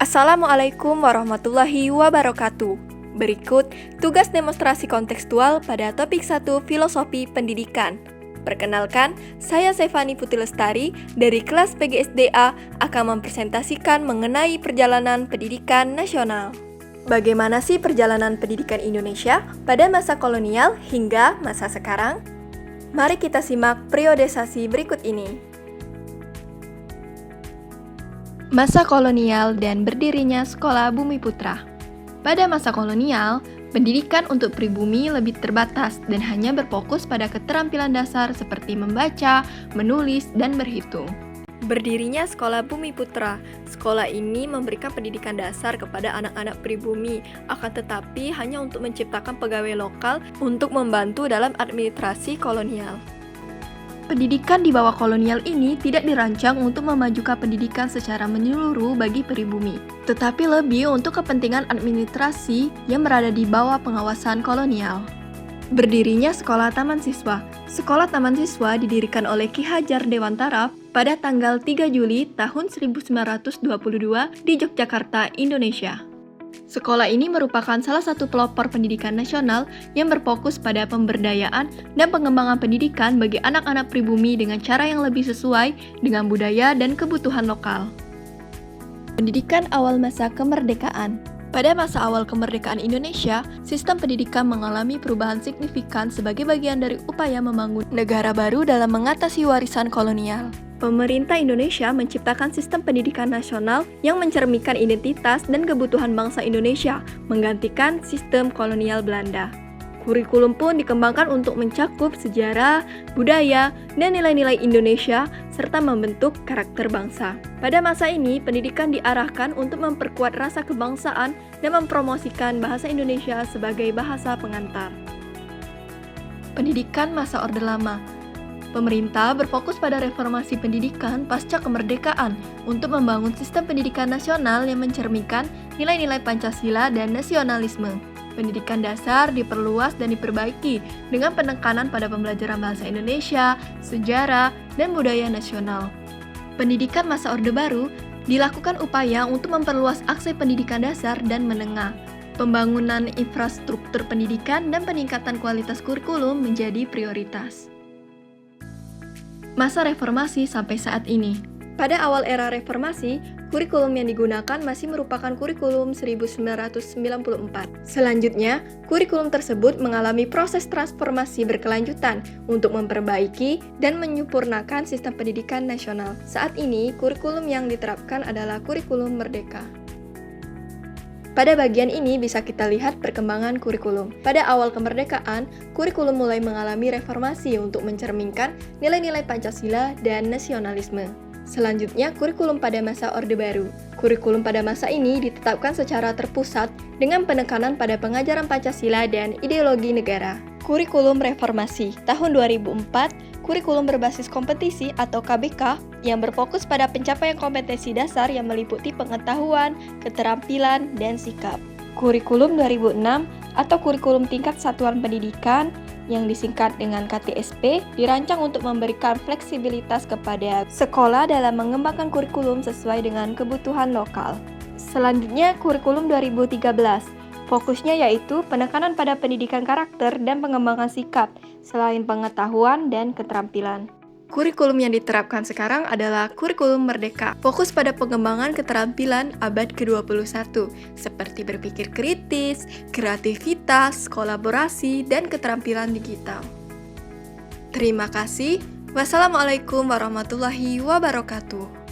Assalamualaikum warahmatullahi wabarakatuh. Berikut tugas demonstrasi kontekstual pada topik 1 Filosofi Pendidikan. Perkenalkan, saya Sefani Putri Lestari dari kelas PGSDA akan mempresentasikan mengenai perjalanan pendidikan nasional. Bagaimana sih perjalanan pendidikan Indonesia pada masa kolonial hingga masa sekarang? Mari kita simak periodisasi berikut ini. Masa kolonial dan berdirinya Sekolah Bumiputra. Pada masa kolonial, pendidikan untuk pribumi lebih terbatas dan hanya berfokus pada keterampilan dasar seperti membaca, menulis, dan berhitung. Berdirinya Sekolah Bumiputra. Sekolah ini memberikan pendidikan dasar kepada anak-anak pribumi, akan tetapi hanya untuk menciptakan pegawai lokal untuk membantu dalam administrasi kolonial. Pendidikan di bawah kolonial ini tidak dirancang untuk memajukan pendidikan secara menyeluruh bagi pribumi, tetapi lebih untuk kepentingan administrasi yang berada di bawah pengawasan kolonial. Berdirinya Sekolah Taman Siswa. Sekolah Taman Siswa didirikan oleh Ki Hajar Dewantara pada tanggal 3 Juli tahun 1922 di Yogyakarta, Indonesia. Sekolah ini merupakan salah satu pelopor pendidikan nasional yang berfokus pada pemberdayaan dan pengembangan pendidikan bagi anak-anak pribumi dengan cara yang lebih sesuai dengan budaya dan kebutuhan lokal. Pendidikan awal masa kemerdekaan. Pada masa awal kemerdekaan Indonesia, sistem pendidikan mengalami perubahan signifikan sebagai bagian dari upaya membangun negara baru dalam mengatasi warisan kolonial. Pemerintah Indonesia menciptakan sistem pendidikan nasional yang mencerminkan identitas dan kebutuhan bangsa Indonesia, menggantikan sistem kolonial Belanda. Kurikulum pun dikembangkan untuk mencakup sejarah, budaya, dan nilai-nilai Indonesia, serta membentuk karakter bangsa. Pada masa ini, pendidikan diarahkan untuk memperkuat rasa kebangsaan dan mempromosikan bahasa Indonesia sebagai bahasa pengantar. Pendidikan masa Orde Lama. Pemerintah berfokus pada reformasi pendidikan pasca kemerdekaan untuk membangun sistem pendidikan nasional yang mencerminkan nilai-nilai Pancasila dan nasionalisme. Pendidikan dasar diperluas dan diperbaiki dengan penekanan pada pembelajaran bahasa Indonesia, sejarah, dan budaya nasional. Pendidikan masa Orde Baru dilakukan upaya untuk memperluas akses pendidikan dasar dan menengah. Pembangunan infrastruktur pendidikan dan peningkatan kualitas kurikulum menjadi prioritas. Masa reformasi sampai saat ini. Pada awal era reformasi, kurikulum yang digunakan masih merupakan kurikulum 1994. Selanjutnya, kurikulum tersebut mengalami proses transformasi berkelanjutan untuk memperbaiki dan menyempurnakan sistem pendidikan nasional. Saat ini, kurikulum yang diterapkan adalah kurikulum merdeka. Pada bagian ini bisa kita lihat perkembangan kurikulum. Pada awal kemerdekaan, kurikulum mulai mengalami reformasi untuk mencerminkan nilai-nilai Pancasila dan nasionalisme. Selanjutnya, kurikulum pada masa Orde Baru. Kurikulum pada masa ini ditetapkan secara terpusat dengan penekanan pada pengajaran Pancasila dan ideologi negara. Kurikulum reformasi tahun 2004, kurikulum berbasis kompetisi atau KBK yang berfokus pada pencapaian kompetensi dasar yang meliputi pengetahuan, keterampilan, dan sikap. Kurikulum 2006 atau kurikulum tingkat satuan pendidikan yang disingkat dengan KTSP dirancang untuk memberikan fleksibilitas kepada sekolah dalam mengembangkan kurikulum sesuai dengan kebutuhan lokal. Selanjutnya, kurikulum 2013. Fokusnya yaitu penekanan pada pendidikan karakter dan pengembangan sikap, selain pengetahuan dan keterampilan. Kurikulum yang diterapkan sekarang adalah kurikulum merdeka, fokus pada pengembangan keterampilan abad ke-21, seperti berpikir kritis, kreativitas, kolaborasi, dan keterampilan digital. Terima kasih. Wassalamualaikum warahmatullahi wabarakatuh.